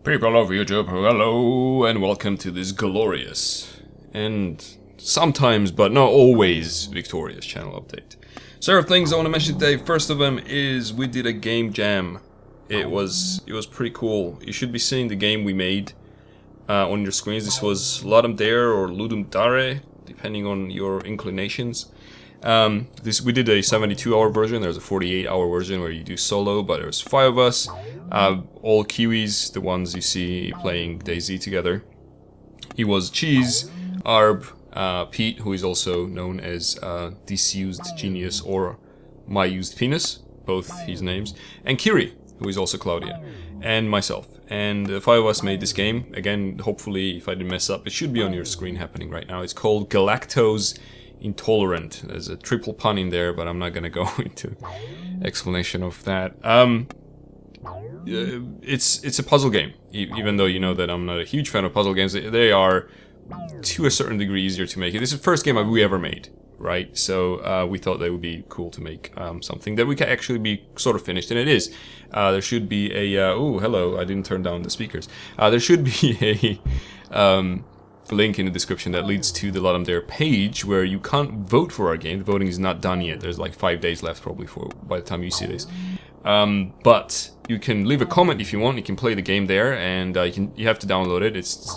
People of YouTube, hello, and welcome to this glorious and sometimes, but not always, victorious channel update. Several things I want to mention today. First of them is we did a game jam. It was pretty cool. You should be seeing the game we made on your screens. This was Ludum Dare or Ludum Dare, depending on your inclinations. We did a 72-hour version. There's a 48-hour version where you do solo, but there's 5 of us. All Kiwis, the ones you see playing DayZ together. He was Cheese, Arb, Pete, who is also known as Disused Genius or My Used Penis, both his names, and Kiri, who is also Claudia, and myself. And the 5 of us made this game. Again, hopefully, if I didn't mess up, it should be on your screen happening right now. It's called Galactose Intolerant. There's a triple pun in there, but I'm not gonna go into explanation of that. It's a puzzle game, even though you know that I'm not a huge fan of puzzle games. They are, to a certain degree, easier to make. This is the first game we ever made, right? So we thought that would be cool to make something that we can actually be sort of finished, and it is. There should be a... oh, hello, I didn't turn down the speakers. There should be a... link in the description that leads to the Ludum Dare page where you can't vote for our game. The voting is not done yet. There's like 5 days left probably by the time you see this. But you can leave a comment if you want. You can play the game there, and you have to download it.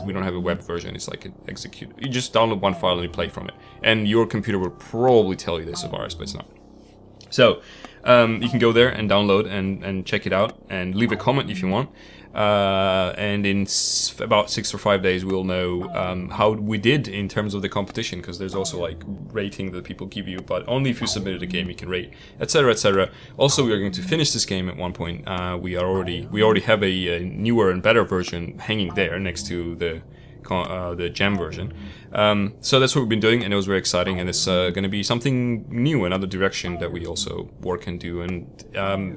We don't have a web version. It's like an execute. You just download one file and you play from it. And your computer will probably tell you this is a virus, but it's not. So you can go there and download and check it out and leave a comment if you want. And in about 6 or 5 days we'll know how we did in terms of the competition, because there's also like rating that people give you, but only if you submitted a game you can rate, etc, etc. Also, we are going to finish this game at one point. We already have a newer and better version hanging there next to the jam version. So that's what we've been doing, and it was very exciting, and it's going to be something new, another direction that we also work and do, and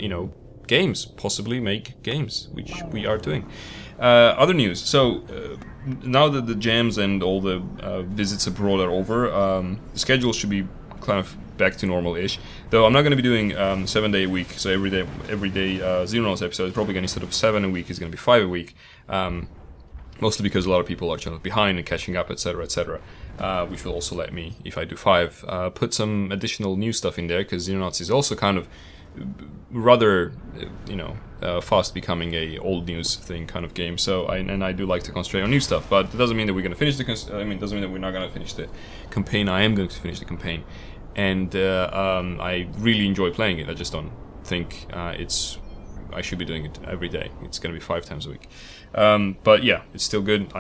you know, games, possibly make games, which we are doing. Other news. So now that the jams and all the visits abroad are over, the schedule should be kind of back to normal-ish. Though I'm not going to be doing 7 day a week, so every day Xenonauts episode is probably going to, instead of 7 a week, is going to be 5 a week. Mostly because a lot of people are kind of behind and catching up, etc, etc. Which will also let me, if I do 5, put some additional new stuff in there, because Xenonauts is also kind of rather, you know, fast becoming a old news thing kind of game. So I do like to concentrate on new stuff, but it doesn't mean that we're going to finish it doesn't mean that we're not going to finish the campaign. I am going to finish the campaign, and I really enjoy playing it. I just don't think I should be doing it every day. It's going to be 5 times a week. But yeah, it's still good.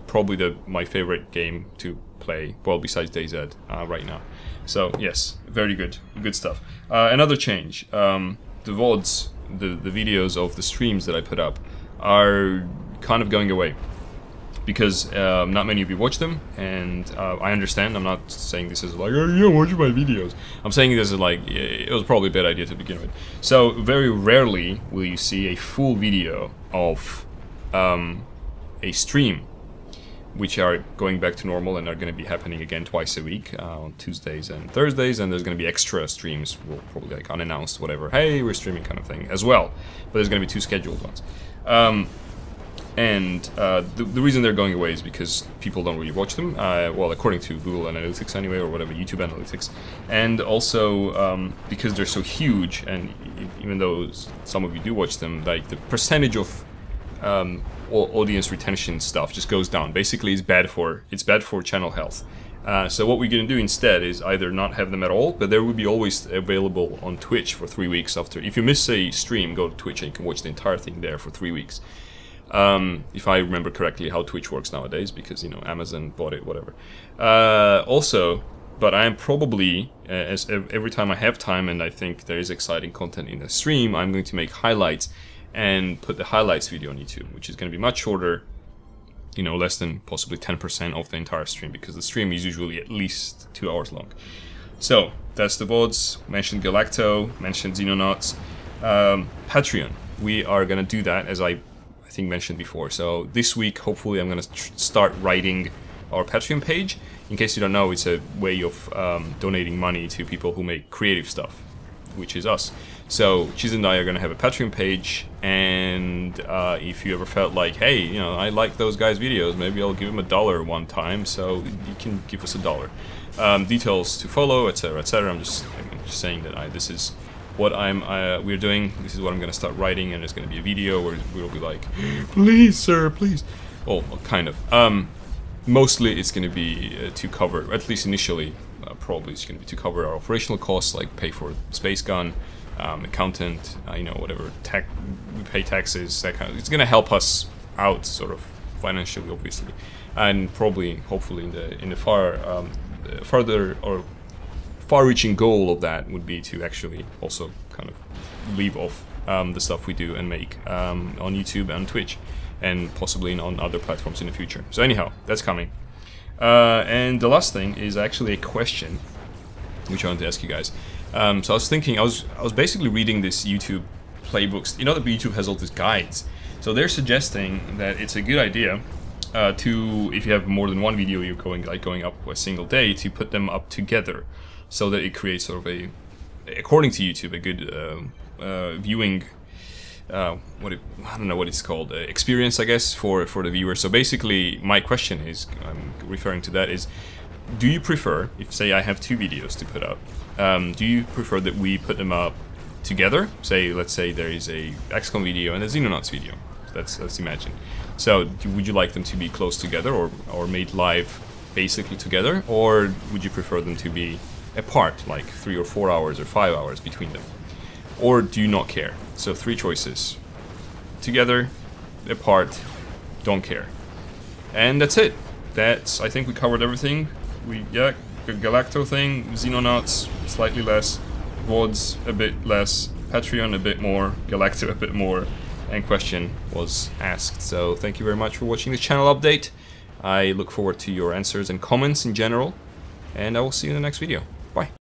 Probably my favorite game to play, well, besides DayZ right now. So yes, very good stuff. Another change, the VODs, the videos of the streams that I put up are kind of going away, because not many of you watch them, and I understand. I'm not saying this is like, oh, you don't watch my videos. I'm saying this is like, it was probably a bad idea to begin with. So very rarely will you see a full video of a stream, which are going back to normal and are going to be happening again twice a week, on Tuesdays and Thursdays, and there's going to be extra streams, well, probably like unannounced, whatever, hey, we're streaming kind of thing as well, but there's going to be 2 scheduled ones. The reason they're going away is because people don't really watch them, well, according to Google Analytics anyway, or whatever, YouTube Analytics, and also because they're so huge, and even though some of you do watch them, like the percentage of audience retention stuff just goes down. Basically, it's bad for channel health. So what we're going to do instead is either not have them at all, but they will be always available on Twitch for 3 weeks after. If you miss a stream, go to Twitch and you can watch the entire thing there for 3 weeks. If I remember correctly how Twitch works nowadays, because, you know, Amazon bought it, whatever. Also, but I am probably, every time I have time and I think there is exciting content in the stream, I'm going to make highlights and put the highlights video on YouTube, which is going to be much shorter, you know, less than possibly 10% of the entire stream, because the stream is usually at least 2 hours long. So that's the VODs. Mentioned Galacto, mentioned Xenonauts. Patreon, we are going to do that, as I think mentioned before. So this week, hopefully, I'm going to start writing our Patreon page. In case you don't know, it's a way of donating money to people who make creative stuff, which is us. So Cheese and I are gonna have a Patreon page, and if you ever felt like, hey, you know, I like those guys' videos, maybe I'll give them $1 one time, so you can give us $1. Details to follow, etc., etc. I'm just saying that this is what we're doing. This is what I'm gonna start writing, and there's gonna be a video where we'll be like, please, sir, please. Well, kind of. Mostly it's gonna be to cover, at least initially, probably it's gonna be to cover our operational costs, like pay for space gun, accountant, you know, whatever we pay taxes, that kind of. It's gonna help us out, sort of financially, obviously, and probably, hopefully, in the further or far-reaching goal of that would be to actually also kind of leave off the stuff we do and make on YouTube and Twitch, and possibly on other platforms in the future. So anyhow, that's coming. And the last thing is actually a question which I want to ask you guys. So I was thinking, I was basically reading this YouTube playbooks. You know that YouTube has all these guides. So they're suggesting that it's a good idea to, if you have more than one video you're going up a single day, to put them up together, so that it creates sort of a, according to YouTube, a good viewing. I don't know what it's called, experience, I guess, for the viewer. So basically, my question is, I'm referring to that, is, do you prefer, if say I have 2 videos to put up, do you prefer that we put them up together? Say, let's say there is a XCOM video and a Xenonauts video. Let's imagine. So would you like them to be close together, or made live basically together, or would you prefer them to be apart, like 3 or 4 hours or 5 hours between them? Or do you not care? So 3 choices. Together, apart, don't care. And that's it. I think we covered everything. The Galacto thing, Xenonauts, slightly less, VODs a bit less, Patreon a bit more, Galacto a bit more, and question was asked. So thank you very much for watching this channel update. I look forward to your answers and comments in general, and I will see you in the next video. Bye.